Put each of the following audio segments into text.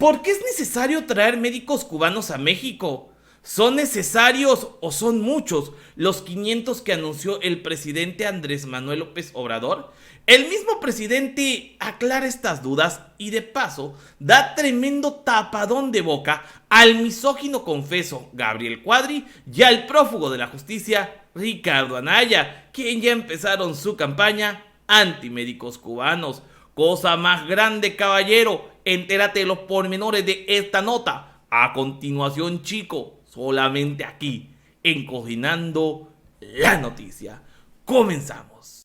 ¿Por qué es necesario traer médicos cubanos a México? ¿Son necesarios o son muchos los 500 que anunció el presidente Andrés Manuel López Obrador? El mismo presidente aclara estas dudas y de paso da tremendo tapadón de boca al misógino confeso Gabriel Cuadri y al prófugo de la justicia Ricardo Anaya, quien ya empezaron su campaña antimédicos cubanos. Cosa más grande, caballero. Entérate de los pormenores de esta nota a continuación, chico, solamente aquí, en Cocinando la Noticia. Comenzamos.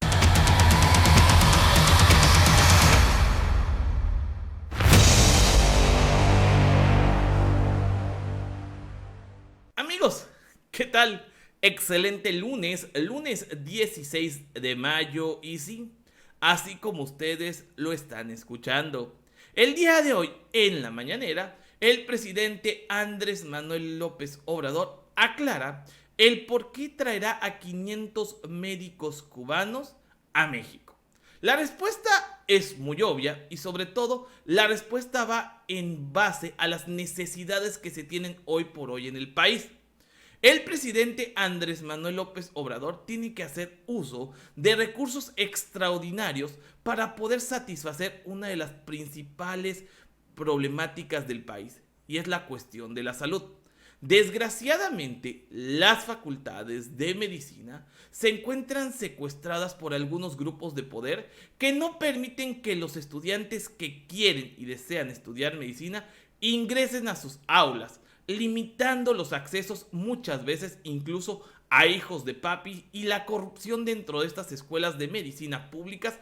Amigos, ¿qué tal? Excelente lunes 16 de mayo y sí, así como ustedes lo están escuchando. El día de hoy, en la mañanera, el presidente Andrés Manuel López Obrador aclara el por qué traerá a 500 médicos cubanos a México. La respuesta es muy obvia y sobre todo la respuesta va en base a las necesidades que se tienen hoy por hoy en el país. El presidente Andrés Manuel López Obrador tiene que hacer uso de recursos extraordinarios para poder satisfacer una de las principales problemáticas del país, y es la cuestión de la salud. Desgraciadamente, las facultades de medicina se encuentran secuestradas por algunos grupos de poder que no permiten que los estudiantes que quieren y desean estudiar medicina ingresen a sus aulas, limitando los accesos muchas veces incluso a hijos de papi, y la corrupción dentro de estas escuelas de medicina públicas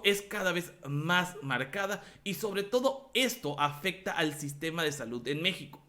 es cada vez más marcada y sobre todo esto afecta al sistema de salud en México.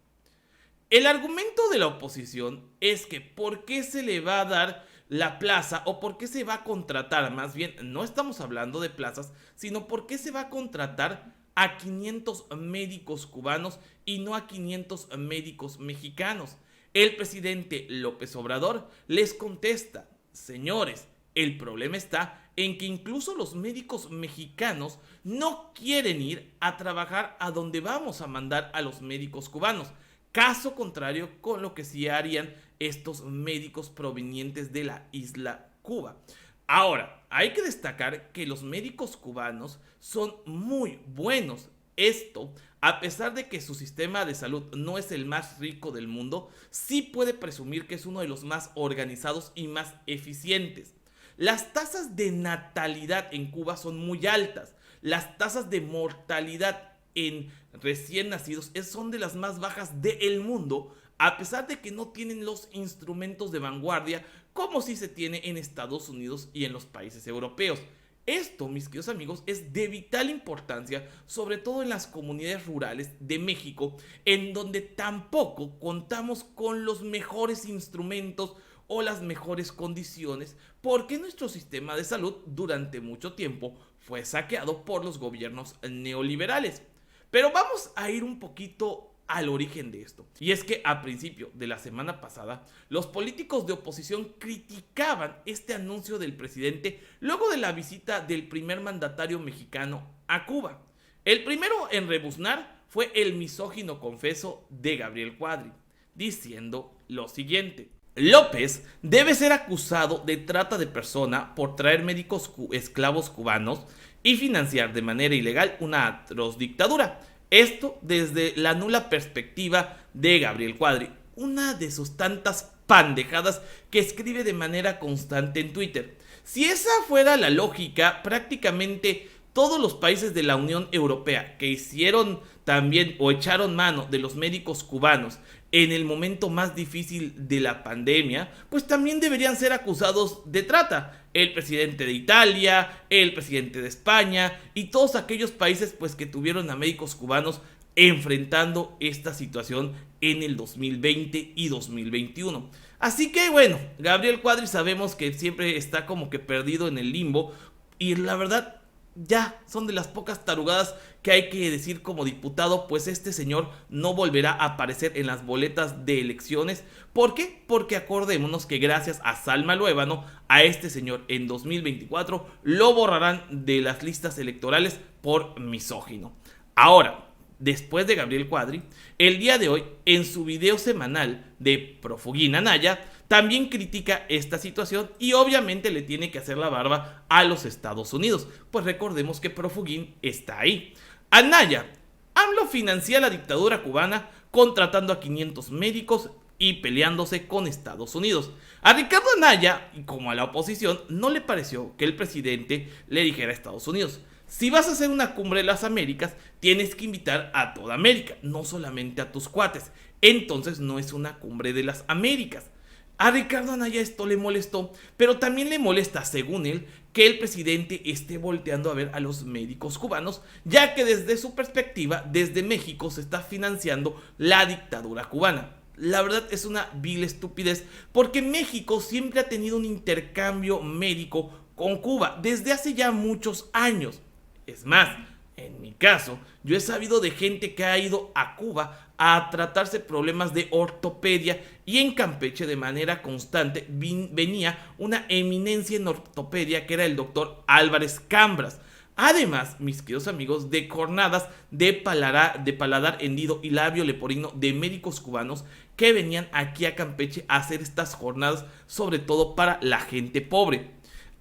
El argumento de la oposición es que ¿por qué se le va a dar la plaza o por qué se va a contratar? Más bien, no estamos hablando de plazas, sino por qué se va a contratar a 500 médicos cubanos y no a 500 médicos mexicanos. El presidente López Obrador les contesta: señores, el problema está en que incluso los médicos mexicanos no quieren ir a trabajar a donde vamos a mandar a los médicos cubanos. Caso contrario con lo que sí harían estos médicos provenientes de la isla Cuba. Ahora, hay que destacar que los médicos cubanos son muy buenos. Esto, a pesar de que su sistema de salud no es el más rico del mundo, sí puede presumir que es uno de los más organizados y más eficientes. Las tasas de natalidad en Cuba son muy altas. Las tasas de mortalidad en recién nacidos son de las más bajas del mundo, a pesar de que no tienen los instrumentos de vanguardia como sí se tiene en Estados Unidos y en los países europeos. Esto, mis queridos amigos, es de vital importancia, sobre todo en las comunidades rurales de México, en donde tampoco contamos con los mejores instrumentos o las mejores condiciones, porque nuestro sistema de salud durante mucho tiempo fue saqueado por los gobiernos neoliberales. Pero vamos a ir un poquito al origen de esto. Y es que a principio de la semana pasada, los políticos de oposición criticaban este anuncio del presidente luego de la visita del primer mandatario mexicano a Cuba. El primero en rebuznar fue el misógino confeso de Gabriel Cuadri, diciendo lo siguiente: López debe ser acusado de trata de persona por traer médicos esclavos cubanos y financiar de manera ilegal una atroz dictadura. Esto desde la nula perspectiva de Gabriel Cuadri, una de sus tantas pandejadas que escribe de manera constante en Twitter. Si esa fuera la lógica, prácticamente todos los países de la Unión Europea que hicieron también o echaron mano de los médicos cubanos en el momento más difícil de la pandemia, pues también deberían ser acusados de trata. El presidente de Italia, el presidente de España y todos aquellos países pues que tuvieron a médicos cubanos enfrentando esta situación en el 2020 y 2021. Así que bueno, Gabriel Cuadri sabemos que siempre está como que perdido en el limbo, y la verdad ya son de las pocas tarugadas que hay que decir como diputado, pues este señor no volverá a aparecer en las boletas de elecciones. ¿Por qué? Porque acordémonos que gracias a Salma Luébano, a este señor en 2024 lo borrarán de las listas electorales por misógino. Ahora, después de Gabriel Cuadri, el día de hoy, en su video semanal de Profugín Anaya, también critica esta situación y obviamente le tiene que hacer la barba a los Estados Unidos, pues recordemos que Profugín está ahí. Anaya: AMLO financia la dictadura cubana contratando a 500 médicos y peleándose con Estados Unidos. A Ricardo Anaya, como a la oposición, no le pareció que el presidente le dijera a Estados Unidos: si vas a hacer una cumbre de las Américas, tienes que invitar a toda América, no solamente a tus cuates. Entonces no es una cumbre de las Américas. A Ricardo Anaya esto le molestó, pero también le molesta, según él, que el presidente esté volteando a ver a los médicos cubanos, ya que desde su perspectiva, desde México se está financiando la dictadura cubana. La verdad es una vil estupidez, porque México siempre ha tenido un intercambio médico con Cuba desde hace ya muchos años. Es más, en mi caso, yo he sabido de gente que ha ido a Cuba a tratarse problemas de ortopedia, y en Campeche de manera constante venía una eminencia en ortopedia que era el doctor Álvarez Cambras. Además, mis queridos amigos, de jornadas de paladar hendido y labio leporino de médicos cubanos que venían aquí a Campeche a hacer estas jornadas, sobre todo para la gente pobre.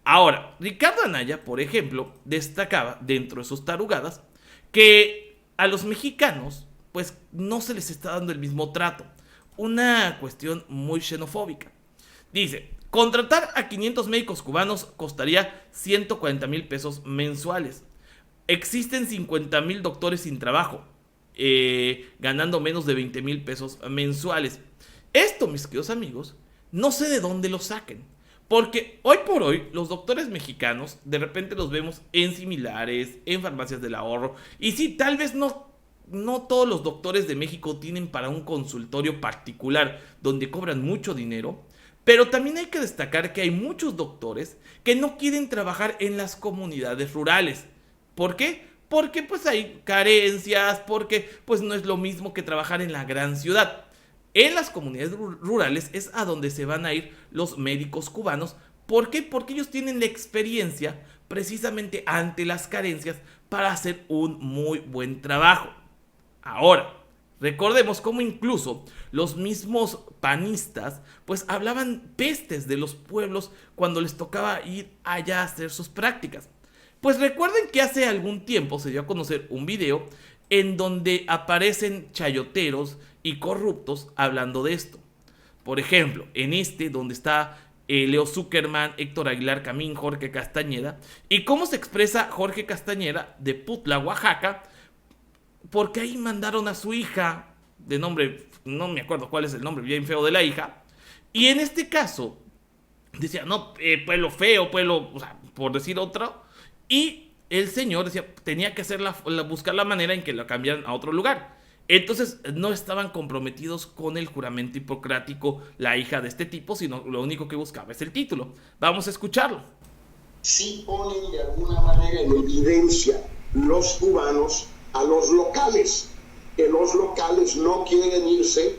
Ahora, Ricardo Anaya, por ejemplo, destacaba dentro de sus tarugadas que a los mexicanos pues no se les está dando el mismo trato. Una cuestión muy xenofóbica. Dice: contratar a 500 médicos cubanos costaría 140,000 pesos mensuales. Existen 50,000 doctores sin trabajo, ganando menos de 20,000 pesos mensuales. Esto, mis queridos amigos, no sé de dónde lo saquen, porque hoy por hoy los doctores mexicanos de repente los vemos en similares, en farmacias del ahorro. Y sí, tal vez no todos los doctores de México tienen para un consultorio particular donde cobran mucho dinero, pero también hay que destacar que hay muchos doctores que no quieren trabajar en las comunidades rurales. ¿Por qué? Porque pues hay carencias, porque pues no es lo mismo que trabajar en la gran ciudad. En las comunidades rurales es a donde se van a ir los médicos cubanos. ¿Por qué? Porque ellos tienen la experiencia precisamente ante las carencias para hacer un muy buen trabajo. Ahora, recordemos cómo incluso los mismos panistas pues hablaban pestes de los pueblos cuando les tocaba ir allá a hacer sus prácticas. Pues recuerden que hace algún tiempo se dio a conocer un video en donde aparecen chayoteros y corruptos hablando de esto. Por ejemplo, en este donde está Leo Zuckerman, Héctor Aguilar Camín, Jorge Castañeda, y cómo se expresa Jorge Castañeda de Putla, Oaxaca, porque ahí mandaron a su hija, de nombre, no me acuerdo cuál es el nombre bien feo de la hija, y en este caso decía, no, pueblo feo, pueblo, o sea, por decir otro, y el señor decía, tenía que buscar la manera en que la cambiaran a otro lugar. Entonces no estaban comprometidos con el juramento hipocrático la hija de este tipo, sino lo único que buscaba es el título. Vamos a escucharlo. Sí ponen de alguna manera en evidencia los cubanos a los locales, que los locales no quieren irse,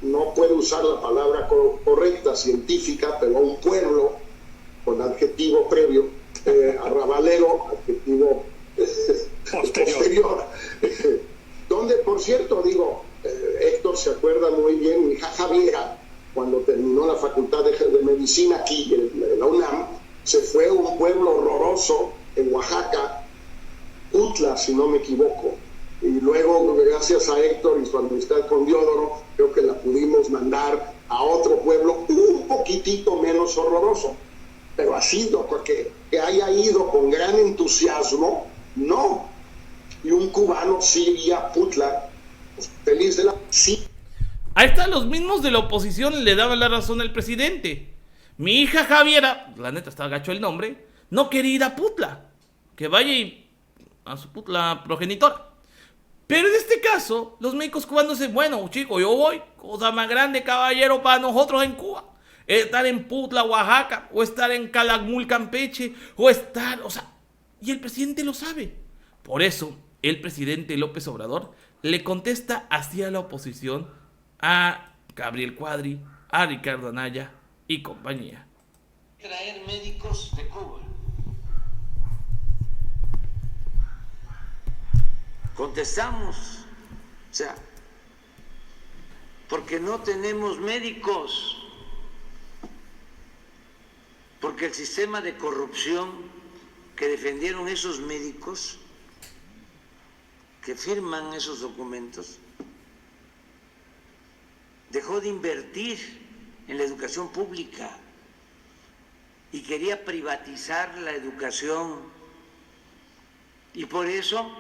no puedo usar la palabra correcta, científica, pero a un pueblo con adjetivo previo, arrabalero, adjetivo posterior. Donde, por cierto, Héctor se acuerda muy bien, mi hija Javiera, cuando terminó la facultad de medicina aquí en la UNAM, se fue a un pueblo horroroso en Oaxaca, Utla, si no me equivoco, y luego, gracias a Héctor y su amistad con Diodoro, creo que la pudimos mandar a otro pueblo un poquitito menos horroroso, pero así, porque que haya ido con gran entusiasmo, no. Y un cubano sí iría a Putla, pues, feliz de la... Sí. Ahí están los mismos de la oposición, le daban la razón al presidente. Mi hija Javiera, la neta está gacho el nombre, no quería ir a Putla, que vaya a su Putla progenitora. Pero en este caso, los médicos cubanos dicen, bueno, chico, yo voy, cosa más grande, caballero, para nosotros en Cuba. Estar en Putla, Oaxaca, o estar en Calakmul, Campeche, o estar, y el presidente lo sabe. Por eso, el presidente López Obrador le contesta así a la oposición, a Gabriel Cuadri, a Ricardo Anaya y compañía. Traer médicos de Cuba. contestamos. O sea, porque no tenemos médicos, porque el sistema de corrupción que defendieron esos médicos que firman esos documentos dejó de invertir en la educación pública y quería privatizar la educación, y por eso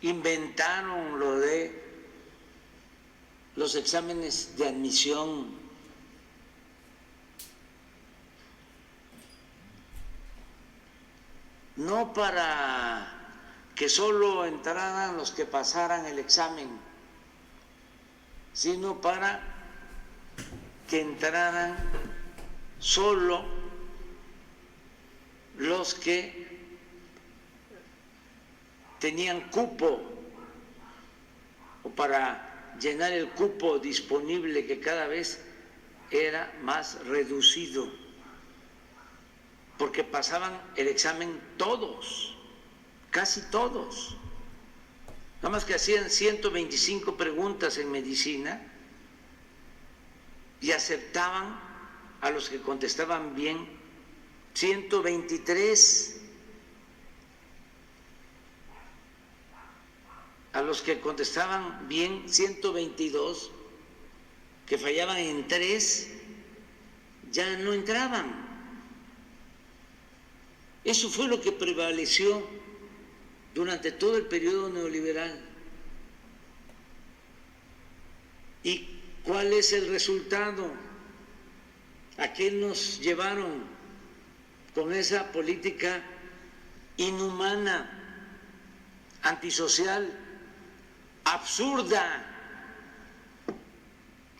inventaron lo de los exámenes de admisión. No para que solo entraran los que pasaran el examen, sino para que entraran solo los que tenían cupo, o para llenar el cupo disponible que cada vez era más reducido, porque pasaban el examen todos, casi todos. Nada más que hacían 125 preguntas en medicina y aceptaban a los que contestaban bien 123, a los que contestaban bien 122, que fallaban en 3, ya no entraban. Eso fue lo que prevaleció durante todo el periodo neoliberal. ¿Y cuál es el resultado? ¿A qué nos llevaron con esa política inhumana, antisocial, absurda?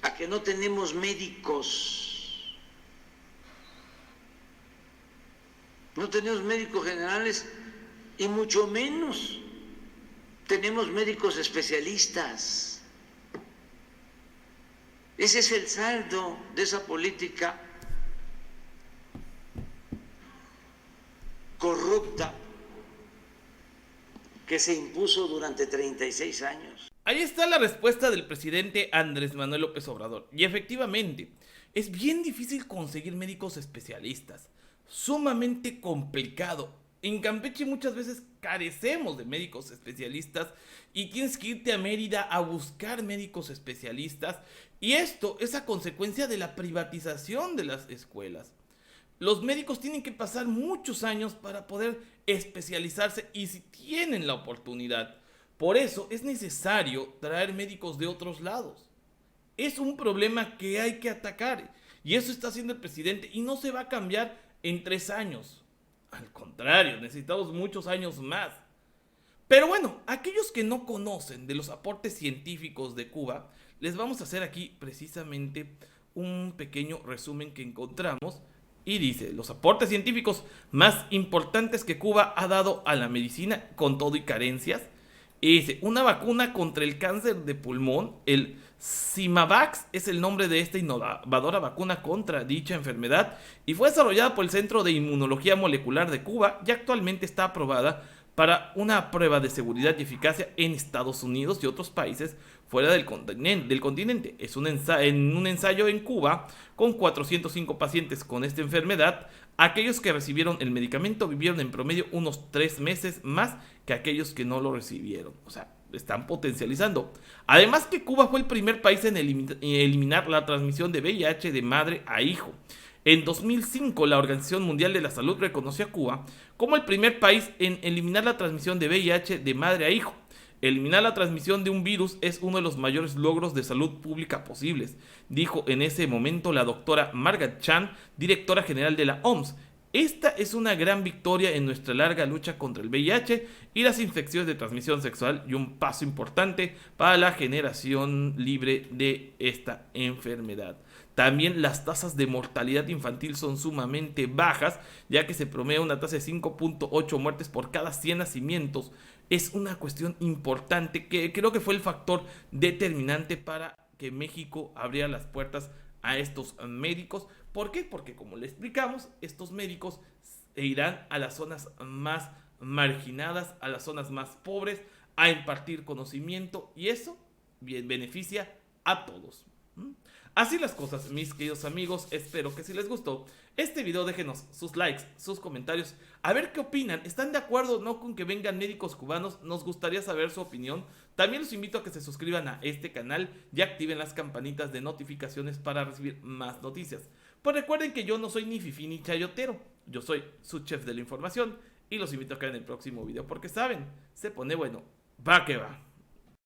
A que no tenemos médicos. No tenemos médicos generales y mucho menos tenemos médicos especialistas. Ese es el saldo de esa política corrupta que se impuso durante 36 años. Ahí está la respuesta del presidente Andrés Manuel López Obrador. Y efectivamente, es bien difícil conseguir médicos especialistas. Sumamente complicado. En Campeche muchas veces carecemos de médicos especialistas y tienes que irte a Mérida a buscar médicos especialistas, y esto es a consecuencia de la privatización de las escuelas. Los médicos tienen que pasar muchos años para poder especializarse, y si tienen la oportunidad. Por eso es necesario traer médicos de otros lados. Es un problema que hay que atacar, y eso está haciendo el presidente, y no se va a cambiar en 3 años. Al contrario, necesitamos muchos años más. Pero bueno, aquellos que no conocen de los aportes científicos de Cuba, les vamos a hacer aquí precisamente un pequeño resumen que encontramos. Y dice, los aportes científicos más importantes que Cuba ha dado a la medicina, con todo y carencias. Y dice, una vacuna contra el cáncer de pulmón, el Symavax es el nombre de esta innovadora vacuna contra dicha enfermedad, y fue desarrollada por el Centro de Inmunología Molecular de Cuba y actualmente está aprobada para una prueba de seguridad y eficacia en Estados Unidos y otros países fuera del continente. Es en un ensayo en Cuba con 405 pacientes con esta enfermedad. Aquellos que recibieron el medicamento vivieron en promedio unos 3 meses más que aquellos que no lo recibieron. O sea, están potencializando. Además que Cuba fue el primer país en eliminar la transmisión de VIH de madre a hijo. En 2005, la Organización Mundial de la Salud reconoció a Cuba como el primer país en eliminar la transmisión de VIH de madre a hijo. Eliminar la transmisión de un virus es uno de los mayores logros de salud pública posibles, dijo en ese momento la doctora Margaret Chan, directora general de la OMS. Esta es una gran victoria en nuestra larga lucha contra el VIH y las infecciones de transmisión sexual, y un paso importante para la generación libre de esta enfermedad. También las tasas de mortalidad infantil son sumamente bajas, ya que se promedia una tasa de 5.8 muertes por cada 100 nacimientos. Es una cuestión importante que creo que fue el factor determinante para que México abriera las puertas a estos médicos. ¿Por qué? Porque, como le explicamos, estos médicos irán a las zonas más marginadas, a las zonas más pobres, a impartir conocimiento, y eso bien beneficia a todos. Así las cosas, mis queridos amigos. Espero que si les gustó este video déjenos sus likes, sus comentarios, a ver qué opinan. ¿Están de acuerdo o no con que vengan médicos cubanos? Nos gustaría saber su opinión. También los invito a que se suscriban a este canal y activen las campanitas de notificaciones para recibir más noticias. Pues recuerden que yo no soy ni fifí ni chayotero, yo soy su chef de la información y los invito a caer en el próximo video porque saben, se pone bueno, va que va.